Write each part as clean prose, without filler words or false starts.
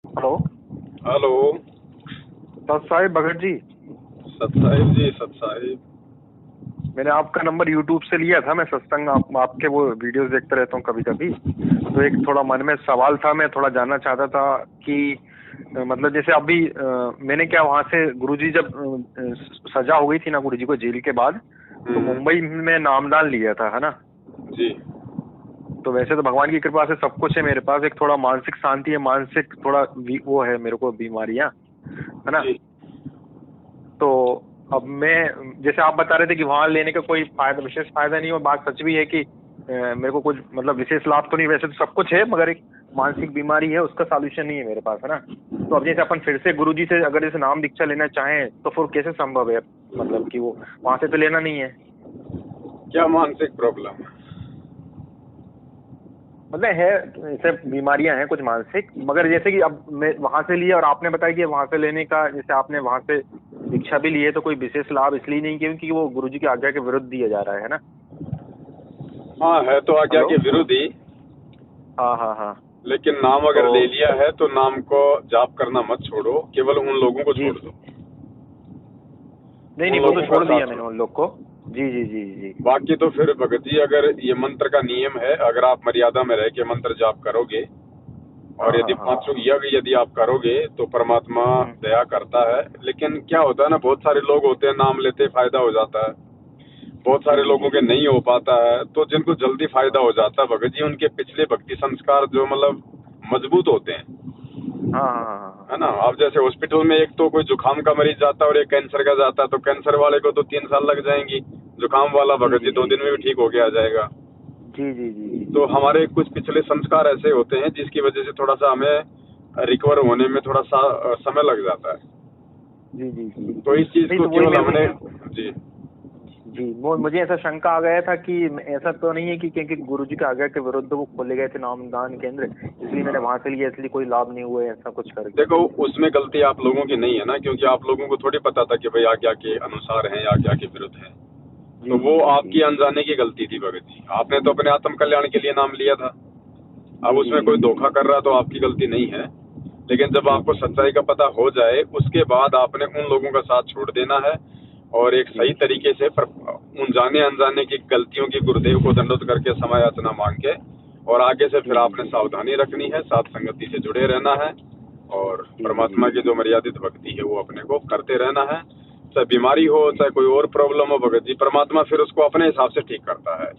Hello. Hello. सत साहिब भगत जी। सत साहिब जी, सत साहिब। मैंने आपका नंबर यूट्यूब से लिया था। मैं सत्संग आपके वो वीडियोस देखते रहता हूँ कभी कभी। तो एक थोड़ा मन में सवाल था, मैं थोड़ा जानना चाहता था कि मतलब जैसे अभी मैंने क्या वहाँ से गुरुजी जब सजा हो गई थी ना गुरुजी को जेल के बाद, तो मुंबई में नामदान लिया था, है ना। जी। तो वैसे तो भगवान की कृपा से सब कुछ है मेरे पास। एक थोड़ा मानसिक शांति है, मानसिक थोड़ा वो है मेरे को बीमारियां, है ना। जी। तो अब मैं जैसे आप बता रहे थे कि वहां लेने का कोई फायदा, विशेष फायदा नहीं, और बात सच भी है कि मेरे को कुछ मतलब विशेष लाभ तो नहीं, वैसे तो सब कुछ है, मगर एक मानसिक बीमारी है, उसका सॉल्यूशन नहीं है मेरे पास, है ना। तो अब जैसे अपन फिर से गुरुजी से अगर जैसे नाम दीक्षा लेना चाहें तो फिर कैसे संभव है, मतलब कि वो वहां से तो लेना नहीं है। क्या मानसिक प्रॉब्लम? मतलब है ऐसे बीमारियां हैं कुछ मानसिक, मगर जैसे कि अब मैं वहां से लिया और आपने बताया कि वहां से लेने का, जैसे आपने वहां से दीक्षा भी ली है, तो कोई विशेष लाभ इसलिए नहीं क्योंकि वो गुरुजी की आज्ञा के विरुद्ध दिया जा रहा है ना। हाँ, है तो आज्ञा हेलो। के विरोधी। हाँ हाँ हाँ। लेकिन नाम तो अगर ले लिया है तो नाम को जाप करना मत छोड़ो, केवल उन लोगों को जी छोड़ जी। दो। नहीं उन नहीं, वो तो लोगों का छोड़ दिया साथ मैंने छोड़ो। उन लोग को। जी जी जी जी। बाकी तो फिर भगत जी, अगर ये मंत्र का नियम है, अगर आप मर्यादा में रह के मंत्र जाप करोगे हाँ और यदि हाँ हाँ। पांचों यज्ञ यदि आप करोगे तो परमात्मा हम्म। दया करता है। लेकिन क्या होता है ना, बहुत सारे लोग होते हैं, नाम लेते फायदा हो जाता है, बहुत जी सारे जी लोगों जी। के नहीं हो पाता है। तो जिनको जल्दी फायदा हाँ हो जाता है भगत जी, उनके पिछले भक्ति संस्कार जो मतलब मजबूत होते हैं, हाँ हाँ हाँ हाँ। है ना। अब जैसे हॉस्पिटल में एक तो कोई जुकाम का मरीज जाता है और एक कैंसर का जाता है, तो कैंसर वाले को तो 3 साल लग जाएंगी, जुकाम वाला जी भगत जी जी दो जी दिन में भी ठीक हो गया जाएगा। जी जी जी जी तो हमारे कुछ पिछले संस्कार ऐसे होते हैं जिसकी वजह से थोड़ा सा हमें रिकवर होने में थोड़ा सा समय लग जाता है। जी जी जी। तो इस चीज नहीं को तो वही केवल मेरे हमने। को जी। जी, वो मुझे ऐसा शंका आ गया था कि ऐसा तो नहीं है कि क्योंकि गुरुजी के आज्ञा के विरुद्ध वो खोले गए थे नामदान केंद्र, इसलिए मैंने वहां से लिया, इसलिए कोई लाभ नहीं हुआ है, ऐसा कुछ करके। देखो, उसमें गलती आप लोगों की नहीं है ना, क्योंकि आप लोगों को थोड़ी पता था कि भाई आज्ञा के अनुसार है या आज्ञा के विरुद्ध है। तो जी वो जी जी जी आपकी अनजाने की गलती थी भगत जी, आपने तो अपने आत्म कल्याण के लिए नाम लिया था। अब जी जी उसमें जी कोई जी धोखा कर रहा तो आपकी गलती नहीं है। लेकिन जब जी आपको जी जी सच्चाई का पता हो जाए उसके बाद आपने उन लोगों का साथ छोड़ देना है और एक जी सही तरीके से उन जाने अनजाने की गलतियों की गुरुदेव को दंडोत करके समय याचना मांग के और आगे से फिर जी जी आपने सावधानी रखनी है, साथ संगति से जुड़े रहना है और जी जी जी परमात्मा की जो मर्यादित भक्ति है वो अपने को करते रहना है। चाहे बीमारी हो, चाहे कोई और प्रॉब्लम हो भगत जी, परमात्मा फिर उसको अपने हिसाब से ठीक करता है।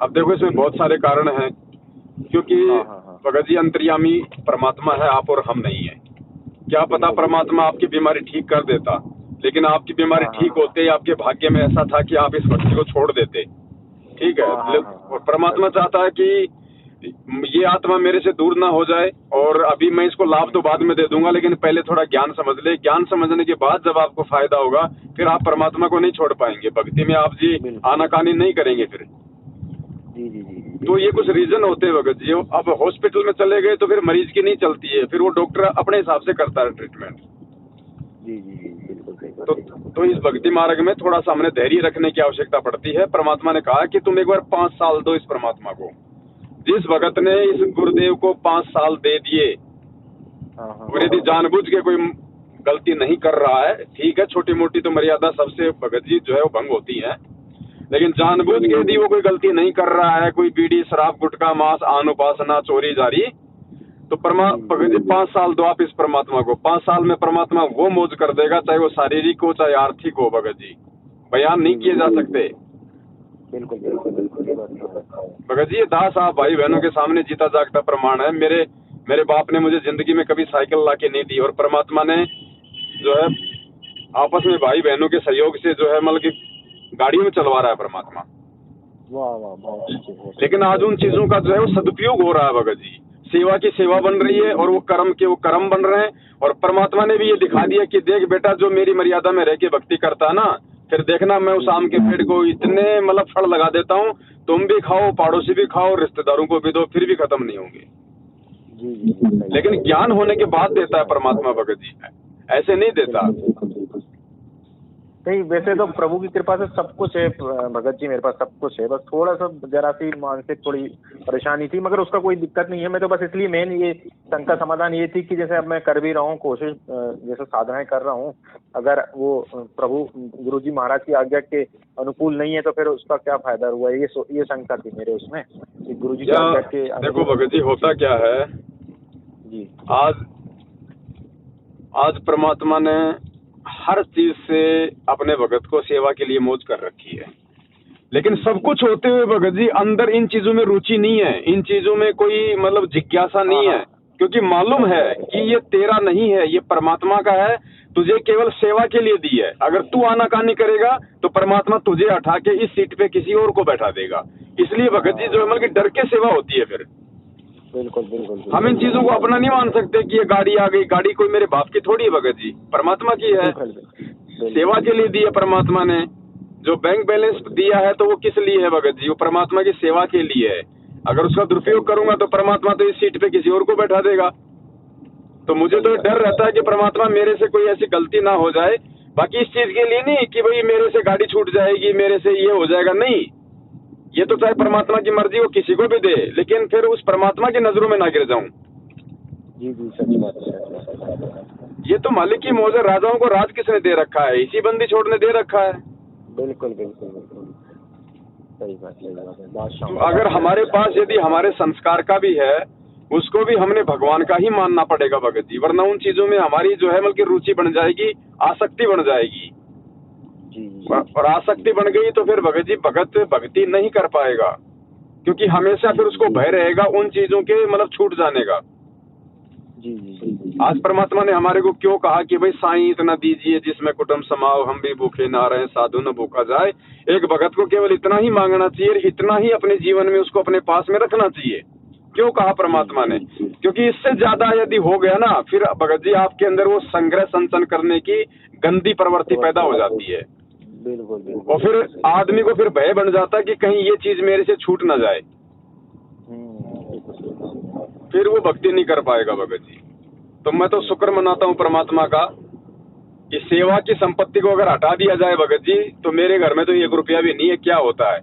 अब देखो, इसमें बहुत सारे कारण हैं, क्योंकि हाँ हाँ हाँ। भगत जी अंतर्यामी परमात्मा है, आप और हम नहीं है। क्या पता बिल्कुल बिल्कुल परमात्मा बिल्कुल। आपकी बीमारी ठीक कर देता, लेकिन आपकी बीमारी हाँ हाँ ठीक होते ही आपके भाग्य में ऐसा था कि आप इस भक्ति को छोड़ देते। ठीक है। हाँ हाँ हाँ और हाँ। परमात्मा चाहता है कि ये आत्मा मेरे से दूर ना हो जाए, और अभी मैं इसको लाभ तो बाद में दे दूंगा, लेकिन पहले थोड़ा ज्ञान समझ ले। ज्ञान समझने के बाद जब आपको फायदा होगा फिर आप परमात्मा को नहीं छोड़ पाएंगे, भक्ति में आप जी बिल्कुल। आनाकानी नहीं करेंगे फिर। जी जी जी जी तो ये बिल्कुल कुछ बिल्कुल। रीजन होते हैं भगत जी। अब हॉस्पिटल में चले गए तो फिर मरीज की नहीं चलती है, फिर वो डॉक्टर अपने हिसाब से करता है ट्रीटमेंट। जी जी जी बिल्कुल सही बात तो है। तो इस भक्ति मार्ग में थोड़ा सा हमें धैर्य रखने की आवश्यकता पड़ती है। परमात्मा ने कहा कि तुम एक बार 5 साल दो इस परमात्मा को। जिस भगत ने इस गुरुदेव को 5 साल दे दिए, हाँ हाँ और हाँ यदि हाँ। जानबूझ के कोई गलती नहीं कर रहा है, ठीक है, छोटी मोटी तो मर्यादा सबसे भगत जी जो है वो भंग होती है, लेकिन जानबूझ के यदि वो कोई गलती नहीं कर रहा है, कोई बीड़ी शराब गुटखा मांस आन उपासना चोरी जारी, तो जी जी भगत जी 5 साल दो आप इस परमात्मा को। 5 साल में परमात्मा वो मौज कर देगा, चाहे वो शारीरिक हो चाहे आर्थिक हो भगत जी, बयान नहीं जी किए जी जा जी सकते। बिल्कुल बिल्कुल बिल्कुल, ये बात तो है। भगत जी ये दास आप भाई बहनों के सामने जीता जागता प्रमाण है। मेरे मेरे बाप ने मुझे जिंदगी में कभी साइकिल ला के नहीं दी, और परमात्मा ने जो है आपस में भाई बहनों के सहयोग से जो है मतलब कि गाड़ी में चलवा रहा है परमात्मा। वाह वाह, बहुत अच्छे बहुत लेकिन अच्छे। आज उन चीजों का जो है वो सदुपयोग हो रहा है भगत जी। सेवा की सेवा बन रही है और वो कर्म के वो कर्म बन रहे हैं। और परमात्मा ने भी ये दिखा दिया कि देख बेटा, जो मेरी मर्यादा में रह के भक्ति करता है ना, फिर देखना मैं उस जी आम जी के पेड़ को इतने मतलब फल लगा देता हूँ, तुम भी खाओ, पड़ोसी भी खाओ, रिश्तेदारों को भी दो, फिर भी खत्म नहीं होंगे। जी जी जी, सही लेकिन सही ज्ञान सही होने सही। के बाद देता है परमात्मा भगत जी, ऐसे नहीं देता। बिल्कुल बिल्कुल बिल्कुल। नहीं, वैसे तो प्रभु की कृपा से सब कुछ है भगत जी, मेरे पास सब कुछ है, बस थोड़ा सा जरा सी मानसिक थोड़ी परेशानी थी, मगर उसका कोई दिक्कत नहीं है। मैं तो बस इसलिए मेन ये शंका समाधान ये थी कि जैसे अब मैं कर भी रहा हूँ कोशिश, जैसे साधनाएं कर रहा हूँ, अगर वो प्रभु गुरुजी महाराज की आज्ञा के अनुकूल नहीं है तो फिर उसका क्या फायदा हुआ, ये शंका थी मेरे उसमें कि गुरुजी की आज्ञा के। देखो भगत जी, होता क्या है जी, आज परमात्मा ने हर चीज से अपने भगत को सेवा के लिए मौज कर रखी है, लेकिन सब कुछ होते हुए भगत जी अंदर इन चीजों में रुचि नहीं है, इन चीजों में कोई मतलब जिज्ञासा नहीं है, क्योंकि मालूम है कि ये तेरा नहीं है, ये परमात्मा का है, तुझे केवल सेवा के लिए दी है। अगर तू आनाकानी करेगा तो परमात्मा तुझे हटा के इस सीट पे किसी और को बैठा देगा। इसलिए भगत जी जो है मतलब डर के सेवा होती है। फिर बिल्कुल बिल्कुल, हम इन चीजों को अपना नहीं मान सकते कि ये गाड़ी आ गई, गाड़ी कोई मेरे बाप की थोड़ी है भगत जी, परमात्मा की है, सेवा के लिए दी है परमात्मा ने। जो बैंक बैलेंस दिया है तो वो किस लिए है भगत जी, वो परमात्मा की सेवा के लिए है। अगर उसका दुरुपयोग करूंगा तो परमात्मा तो इस सीट पे किसी और को बैठा देगा। तो मुझे तो डर रहता है कि परमात्मा मेरे से कोई ऐसी गलती ना हो जाए। बाकी इस चीज के लिए नहीं कि भाई मेरे से गाड़ी छूट जाएगी, मेरे से ये हो जाएगा, नहीं, ये तो चाहे परमात्मा की मर्जी वो किसी को भी दे, लेकिन फिर उस परमात्मा की नजरों में ना गिर जाऊं। जी जी, सच बात है। ये तो मालिक की मौज है, राजाओं को राज किसने दे रखा है, इसी बंदी छोड़ने दे रखा है। बिल्कुल बिल्कुल बिल्कुल, सही बात है। तो अगर हमारे पास यदि हमारे संस्कार का भी है, उसको भी हमने भगवान का ही मानना पड़ेगा भगत जी, वरना उन चीजों में हमारी जो है बल्कि रुचि बन जाएगी, आसक्ति बन जाएगी। और आसक्ति बन गई तो फिर भगत जी भगत भक्ति नहीं कर पाएगा, क्योंकि हमेशा फिर उसको भय रहेगा उन चीजों के मतलब छूट जाने का। जी। आज परमात्मा ने हमारे को क्यों कहा कि भाई साईं इतना दीजिए जिसमें कुटुंब समाओ, हम भी भूखे ना रहे, साधु न भूखा जाए। एक भगत को केवल इतना ही मांगना चाहिए, इतना ही अपने जीवन में उसको अपने पास में रखना चाहिए। क्यों कहा परमात्मा ने? क्योंकि इससे ज्यादा यदि हो गया ना, फिर भगत जी आपके अंदर वो संग्रह संचन करने की गंदी प्रवृत्ति पैदा हो जाती है। बिल्कुल। और फिर आदमी को फिर भय बन जाता है कि कहीं ये चीज मेरे से छूट ना जाए, फिर वो भक्ति नहीं कर पाएगा भगत जी। तो मैं तो शुक्र मनाता हूँ परमात्मा का कि सेवा की संपत्ति को अगर हटा दिया जाए भगत जी, तो मेरे घर में तो 1 रुपया भी नहीं है। क्या होता है,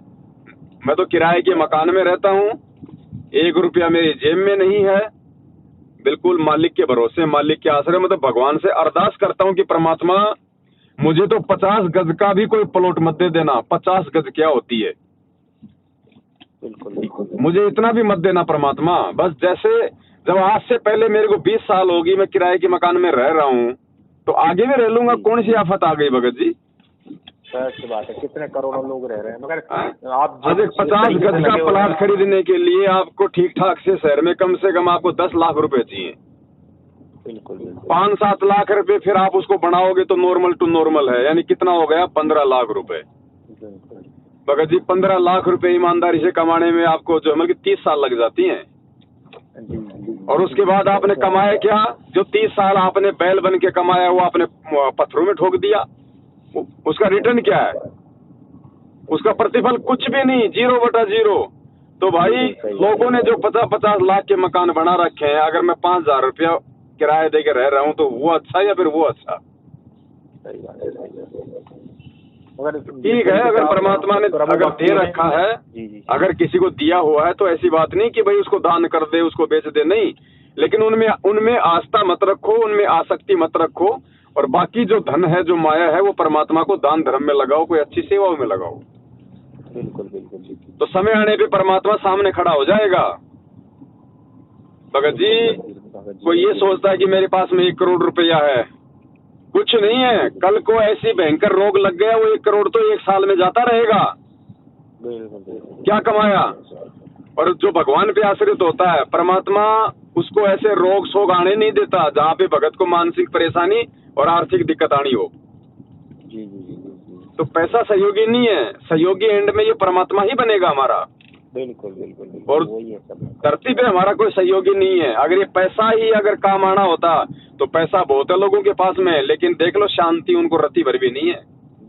मैं तो किराए के मकान में रहता हूँ, 1 रुपया मेरी जेब में नहीं है, बिल्कुल मालिक के भरोसे, मालिक के आश्रय। मैं तो भगवान से अरदास करता हूँ कि परमात्मा मुझे तो 50 गज का भी कोई प्लॉट मत दे देना। 50 गज क्या होती है, बिल्कुल मुझे इतना भी मत देना परमात्मा। बस जैसे जब आज से पहले मेरे को 20 साल होगी मैं किराए के मकान में रह रहा हूँ, तो आगे भी रह लूंगा। कौन सी आफत आ गई भगत जी? सच बात है, कितने करोड़ों लोग रह रहे हैं, मगर आप आज एक 50 गज का प्लाट खरीदने के लिए आपको ठीक ठाक से शहर में कम से कम आपको 10 लाख रुपए चाहिए। बिल्कुल 5-7 लाख रुपए फिर आप उसको बढ़ाओगे तो नॉर्मल टू नॉर्मल है, यानी कितना हो गया? 15 लाख रुपए। भगत जी 15 लाख रुपए ईमानदारी से कमाने में आपको जो मतलब 30 साल लग जाती हैं। और उसके बाद आपने कमाया क्या? जो 30 साल आपने बैल बन के कमाया वो आपने पत्थरों में ठोक दिया। उसका रिटर्न क्या है? उसका प्रतिफल कुछ भी नहीं, 0/0। तो भाई लोगों ने जो 50-50 लाख के मकान बना रखे हैं, अगर मैं 5,000 रुपया किराया दे के रह रहा हूँ तो वो अच्छा या फिर वो अच्छा? सही बात है। ठीक है, अगर परमात्मा ने अगर दे रखा है, अगर किसी को दिया हुआ है तो ऐसी बात नहीं कि भाई उसको दान कर दे, उसको बेच दे, नहीं। लेकिन उनमें आस्था मत रखो, उनमें आसक्ति मत रखो, और बाकी जो धन है, जो माया है, वो परमात्मा को दान धर्म में लगाओ, कोई अच्छी सेवाओं में लगाओ। बिल्कुल। तो समय आने पे परमात्मा सामने खड़ा हो जाएगा। भगत जी कोई ये सोचता है कि मेरे पास में 1 करोड़ रुपया है, कुछ नहीं है। कल को ऐसी भयंकर रोग लग गया, वो 1 करोड़ तो 1 साल में जाता रहेगा। क्या कमाया? और जो भगवान पे आश्रित होता है, परमात्मा उसको ऐसे रोग शोग आने नहीं देता जहाँ पे भगत को मानसिक परेशानी और आर्थिक दिक्कत आनी हो। तो पैसा सहयोगी नहीं है, सहयोगी एंड में ये परमात्मा ही बनेगा हमारा। बिल्कुल। और धरती पे हमारा कोई सहयोगी नहीं है। अगर ये पैसा ही अगर काम आना होता तो पैसा बहुत है लोगों के पास में, लेकिन देख लो शांति उनको रत्ती भर भी नहीं है।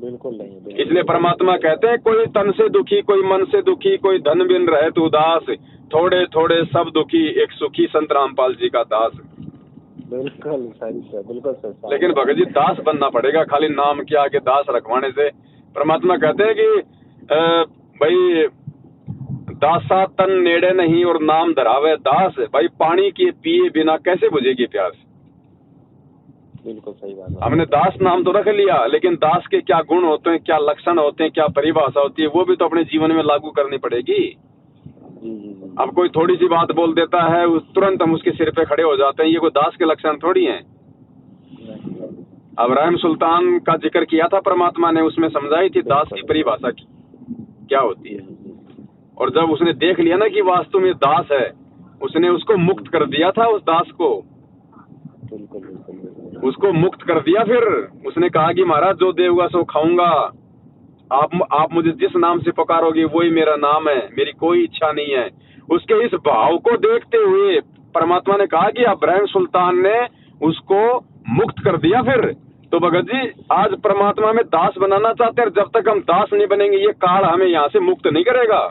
बिल्कुल नहीं। इसलिए परमात्मा कहते हैं, कोई तन से दुखी, कोई मन से दुखी, कोई धन बिन रहे उदास, थोड़े थोड़े सब दुखी, एक सुखी संत रामपाल जी का दास। बिल्कुल सही है, बिल्कुल सही। लेकिन भगत जी दास बनना पड़ेगा, खाली नाम के आगे दास रखवाने से। परमात्मा कहते हैं कि भाई दासा तन नेड़े नहीं और नाम धरावे दास। भाई पानी के पिए बिना कैसे बुझेगी प्यास। बिल्कुल सही बात है। हमने दास नाम तो रख लिया, लेकिन दास के क्या गुण होते हैं, क्या लक्षण होते हैं, क्या परिभाषा होती है, वो भी तो अपने जीवन में लागू करनी पड़ेगी। अब कोई थोड़ी सी बात बोल देता है तुरंत हम उसके सिर पे खड़े हो जाते हैं, ये कोई दास के लक्षण थोड़ी हैं। अब इब्राहिम सुल्तान का जिक्र किया था परमात्मा ने, उसमें समझाई थी दास की परिभाषा की क्या होती है। और जब उसने देख लिया ना कि वास्तव में दास है, उसने उसको मुक्त कर दिया था। उस दास को उसको मुक्त कर दिया। फिर उसने कहा कि महाराज जो देगा सो खाऊंगा, आप मुझे जिस नाम से पुकारोगे वही मेरा नाम है, मेरी कोई इच्छा नहीं है। उसके इस भाव को देखते हुए परमात्मा ने कहा कि इब्राहिम सुल्तान ने उसको मुक्त कर दिया। फिर तो भगत जी आज परमात्मा में दास बनाना चाहते हैं, जब तक हम दास नहीं बनेंगे ये काल हमें यहाँ से मुक्त नहीं करेगा।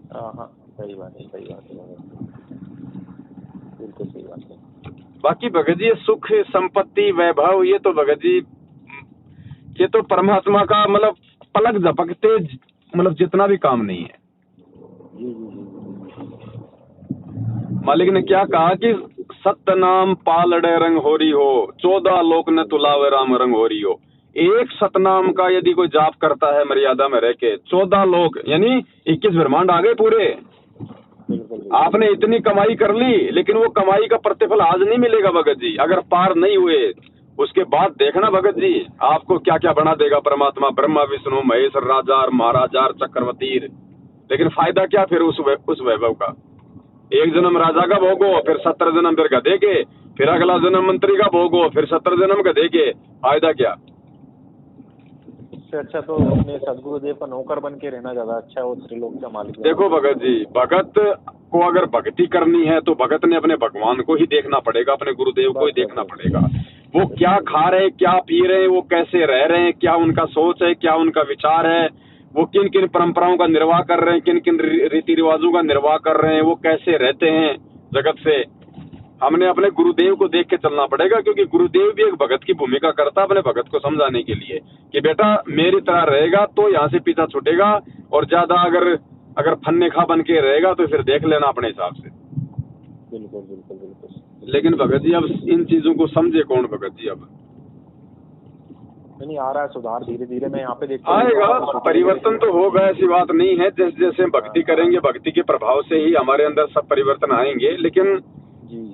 सही बात है, सही बात है, बिल्कुल सही बात है। बाकी भगत जी सुख संपत्ति वैभव ये तो भगत जी ये तो परमात्मा का मतलब पलक झपकते मतलब जितना भी काम नहीं है। मालिक ने क्या कहा कि सत्य नाम पालड़े रंग हो रही हो, 14 लोक न तुलावे राम रंग हो रही हो। एक सतनाम का यदि कोई जाप करता है मर्यादा में रह के, 14 लोक यानी 21 ब्रह्मांड आ गए पूरे। आपने इतनी कमाई कर ली, लेकिन वो कमाई का प्रतिफल आज नहीं मिलेगा भगत जी। अगर पार नहीं हुए उसके बाद देखना भगत जी आपको क्या क्या बना देगा परमात्मा, ब्रह्मा विष्णु महेश राजा महाराजा चक्रवर्ती। लेकिन फायदा क्या फिर उस वैभव का। एक जन्म राजा का भोगो, फिर 17 जन्म फिर गधे के, फिर अगला जन्म मंत्री का भोगो, फिर 17 जन्म गधे के। फायदा क्या। इससे अच्छा तो अपने सदगुरुदेव का नौकर बन के रहना ज्यादा अच्छा है, वो त्रिलोक का मालिक। देखो भगत जी, भगत को अगर भक्ति करनी है तो भगत ने अपने भगवान को ही देखना पड़ेगा, अपने गुरुदेव को ही देखना पड़ेगा। वो क्या खा रहे, क्या पी रहे, वो कैसे रह रहे हैं, क्या उनका सोच है, क्या उनका विचार है, वो किन किन परंपराओं का निर्वाह कर रहे हैं, किन किन रीति रिवाजों का निर्वाह कर रहे हैं, वो कैसे रहते हैं जगत से। हमने अपने गुरुदेव को देख के चलना पड़ेगा, क्योंकि गुरुदेव भी एक भगत की भूमिका करता है अपने भगत को समझाने के लिए कि बेटा मेरी तरह रहेगा तो यहाँ से पीछा छूटेगा, और ज्यादा अगर फन्ने खा बन के रहेगा तो फिर देख लेना अपने हिसाब से। बिल्कुल बिल्कुल बिल्कुल। लेकिन भगत जी अब इन चीजों को समझे कौन भगत जी। अब नहीं आ रहा है सुधार, धीरे धीरे मैं यहाँ पे देखता आएगा, परिवर्तन तो होगा, ऐसी बात नहीं है। जैसे जैसे हम भक्ति करेंगे, भक्ति के प्रभाव से ही हमारे अंदर सब परिवर्तन आएंगे।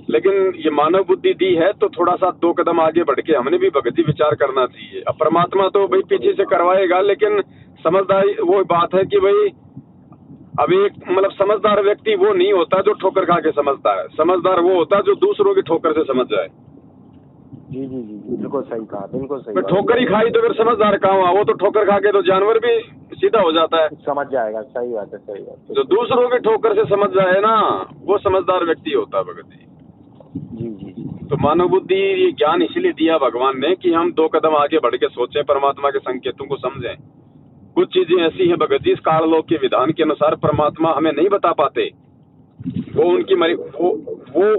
लेकिन ये मानव बुद्धि दी है तो थोड़ा सा 2 कदम आगे बढ़ के हमने भी भक्ति विचार करना चाहिए। अब परमात्मा तो भाई पीछे से करवाएगा, लेकिन समझदारी वो बात है कि भाई अब एक मतलब समझदार व्यक्ति वो नहीं होता जो ठोकर खा के समझता है। समझदार वो होता है जो दूसरों की ठोकर से समझ जाए। जी जी जी बिल्कुल सही कहा, बिल्कुल सही। ठोकर ही खाई तो फिर समझदार कहाँ हुआ। वो तो ठोकर खा के तो जानवर भी सीधा हो जाता है, समझ जाएगा। सही बात है, सही बात। जो दूसरों की ठोकर से समझ जाए ना, वो समझदार व्यक्ति होता है भगत जी। जी। तो मानव बुद्धि ये ज्ञान इसलिए दिया भगवान ने कि हम 2 कदम आगे बढ़ के सोचें, परमात्मा के संकेतों को समझें। कुछ चीजें ऐसी हैं भगत जी, इस काललोक के विधान के अनुसार परमात्मा हमें नहीं बता पाते। वो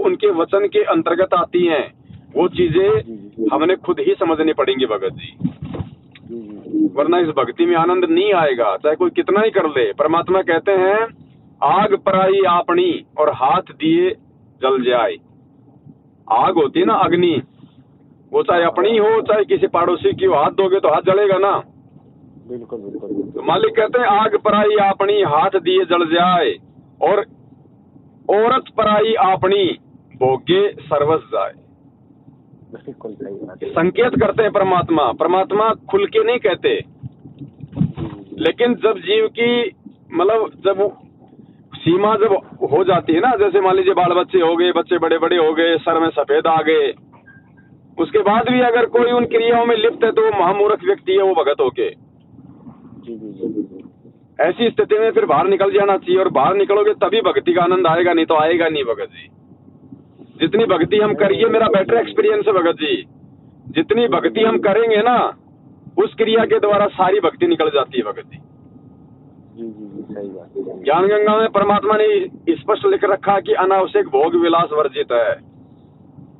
उनके वचन के अंतर्गत आती हैं। वो चीजें हमने खुद ही समझनी पड़ेंगी भगत जी, वरना इस भक्ति में आनंद नहीं आएगा, चाहे कोई कितना ही कर ले। परमात्मा कहते हैं आग पराई आपनी और हाथ दिए जल जाए। आग होती है ना अग्नि, वो चाहे अपनी हो चाहे किसी पड़ोसी की हो, हाथ दोगे तो हाथ जलेगा ना। बिल्कुल बिल्कुल। तो मालिक कहते हैं आग पराई आपनी हाथ दिए जल जाए, और औरत पराई आपनी भोगे सर्वस जाए। बिल्कुल सही बात है। संकेत करते हैं परमात्मा खुल के नहीं कहते, लेकिन जब जीव की मतलब जब सीमा जब हो जाती है ना, जैसे मान लीजिए बाल बच्चे हो गए, बच्चे बड़े बड़े हो गए, सर में सफेद आ गए, उसके बाद भी अगर कोई उन क्रियाओं में लिप्त है तो वो महामूर्ख व्यक्ति है, वो भगत होके। ऐसी स्थिति में फिर बाहर निकल जाना चाहिए, और बाहर निकलोगे तभी भक्ति का आनंद आएगा, नहीं तो आएगा नहीं भगत जी। जितनी भक्ति हम करिए, मेरा बेटर एक्सपीरियंस है भगत जी, जितनी भक्ति हम करेंगे ना उस क्रिया के द्वारा सारी भक्ति निकल जाती है भगत जी। सही बात। ज्ञान गंगा में परमात्मा ने स्पष्ट लिख रखा कि अनावश्यक भोग विलास वर्जित है।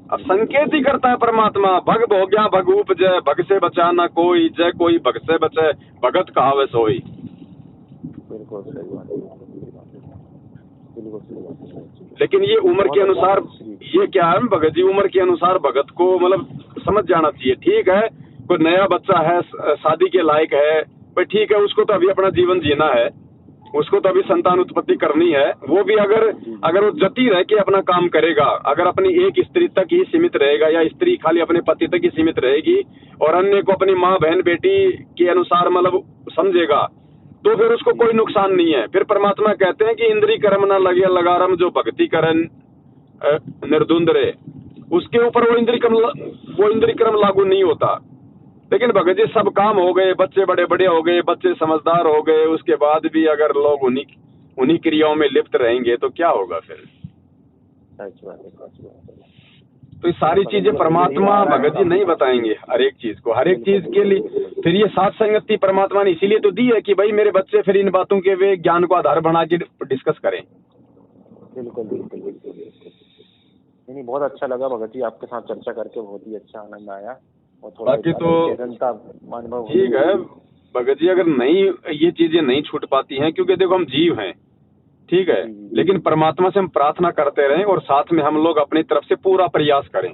अब संकेत ही करता है परमात्मा, भग भोग्या भग उपजय, भग से बचा ना कोई, जय कोई भग से बचे, भगत कहावे सोई। बिल्कुल सही बात है, बिल्कुल सही बात है। लेकिन ये उम्र के अनुसार, ये क्या है भगत जी, उम्र के अनुसार भगत को मतलब समझ जाना चाहिए। ठीक है, कोई नया बच्चा है, शादी के लायक है, भाई ठीक है, उसको तो अभी अपना जीवन जीना है, उसको तो अभी संतान उत्पत्ति करनी है। वो भी अगर वो जती रह के अपना काम करेगा, अगर अपनी एक स्त्री तक ही सीमित रहेगा, या स्त्री खाली अपने पति तक ही सीमित रहेगी और अन्य को अपनी माँ बहन बेटी के अनुसार मतलब समझेगा, तो फिर उसको कोई नुकसान नहीं है। फिर परमात्मा कहते हैं कि इंद्री कर्म न लगे लगारम, जो भक्ति करन निर्धुंध रहे, उसके ऊपर वो इंद्री कर्म लागू नहीं होता। लेकिन भगत जी सब काम हो गए, बच्चे बड़े बड़े हो गए, बच्चे समझदार हो गए, उसके बाद भी अगर लोग उन्हीं क्रियाओं में लिप्त रहेंगे तो क्या होगा फिर? सच बात है। तो ये सारी चीजें परमात्मा भगत जी नहीं बताएंगे, हर एक चीज को, हर एक चीज के लिए। फिर ये साथ संगति परमात्मा ने इसीलिए तो दी है कि भाई मेरे बच्चे फिर इन बातों के वे ज्ञान को आधार बना के डिस्कस करें। बिल्कुल बिल्कुल बिल्कुल। नहीं, बहुत अच्छा लगा भगत जी, आपके साथ चर्चा करके बहुत ही अच्छा आनंद आया। और थोड़ा बाकी तो अनुभव ठीक है भगत जी, अगर ये चीजें नहीं छूट पाती हैं, क्योंकि देखो हम जीव हैं, ठीक है, लेकिन परमात्मा से हम प्रार्थना करते रहें और साथ में हम लोग अपनी तरफ से पूरा प्रयास करें।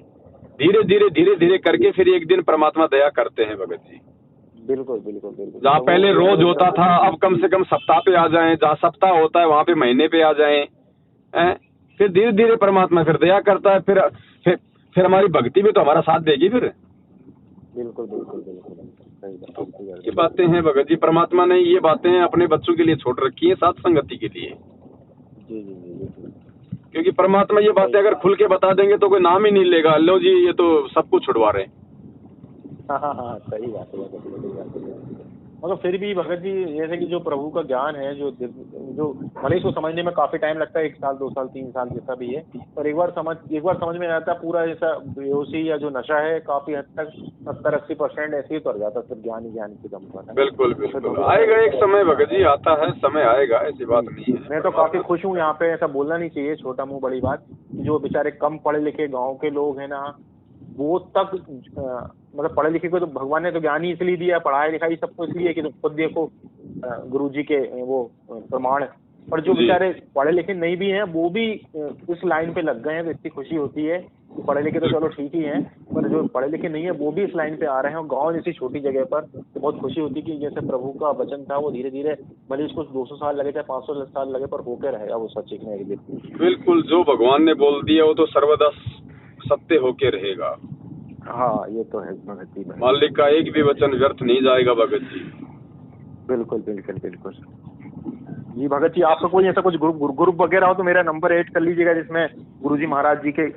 धीरे धीरे करके फिर एक दिन परमात्मा दया करते हैं भगत जी। बिल्कुल बिल्कुल बिल्कुल। जहाँ पहले रोज होता था, अब कम से कम सप्ताह पे आ जाएं, जहाँ सप्ताह होता है वहाँ पे महीने पे आ जाएं, फिर धीरे धीरे परमात्मा फिर दया करता है। फिर हमारी भक्ति भी तो हमारा साथ देगी फिर। बिल्कुल बिल्कुल बिल्कुल। ये बातें हैं भगत जी, परमात्मा ने ये बातें अपने बच्चों के लिए छोड़ रखी है, साथ संगति के लिए। जी जी जी। क्योंकि परमात्मा ये बातें अगर खुल के बता देंगे तो कोई नाम ही नहीं लेगा, लो जी ये तो सब कुछ छुड़वा रहे हैं। हाँ, सही बात है। मगर फिर भी भगत जी, जैसे कि जो प्रभु का ज्ञान है, जो भले इसको समझने में काफी टाइम लगता है, 1 साल 2 साल 3 साल जैसा भी है, पर एक बार समझ में आता है पूरा, ऐसा बेहोशी या जो नशा है काफी हद तक 70-80% ऐसे ही उतर जाता है फिर ज्ञान की दम पर। बिल्कुल बिल्कुल, आएगा एक समय भगत जी, आता है समय, आएगा, ऐसी बात नहीं है। मैं तो काफी खुश हूँ यहाँ पे, ऐसा बोलना नहीं चाहिए, छोटा मुंह बड़ी बात, जो बेचारे कम पढ़े लिखे गाँव के लोग हैं ना, वो तक मतलब पढ़े लिखे को तो भगवान ने तो ज्ञान ही इसलिए दिया, पढ़ाई लिखाई सबको इसलिए कि खुद देखो गुरुजी के वो प्रमाण। पर जो बेचारे पढ़े लिखे नहीं भी हैं, वो भी इस लाइन पे लग गए हैं, तो इतनी खुशी होती है कि पढ़े लिखे तो चलो ठीक ही हैं, पर जो पढ़े लिखे नहीं है वो भी इस लाइन पे आ रहे हैं, और गाँव जैसी छोटी जगह पर तो बहुत खुशी होती है कि जैसे प्रभु का वचन था वो धीरे धीरे, भले इसको 200 साल लगे चाहे 500 साल लगे, पर होके रहेगा वो सच एक दिन। बिल्कुल, जो भगवान ने बोल दिया वो तो सर्वदा सत्य होके रहेगा। हाँ, ये तो है भगत जी, मालिक का एक भी वचन व्यर्थ नहीं जाएगा भगत जी। बिल्कुल बिल्कुल बिल्कुल जी। भगत जी, आपका कोई ऐसा कुछ ग्रुप वगैरह हो तो मेरा नंबर ऐड कर लीजिएगा, जिसमें गुरुजी महाराज जी के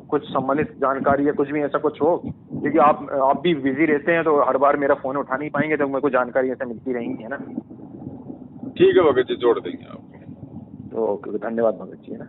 कुछ संबंधित जानकारी या कुछ भी ऐसा कुछ हो, क्योंकि आप भी बिजी रहते हैं तो हर बार मेरा फोन उठा नहीं पाएंगे, तो मेरे को जानकारी ऐसे मिलती रहेंगी, है ना? ठीक है भगत जी, जोड़ देंगे आपको। ओके, धन्यवाद भगत जी, है ना।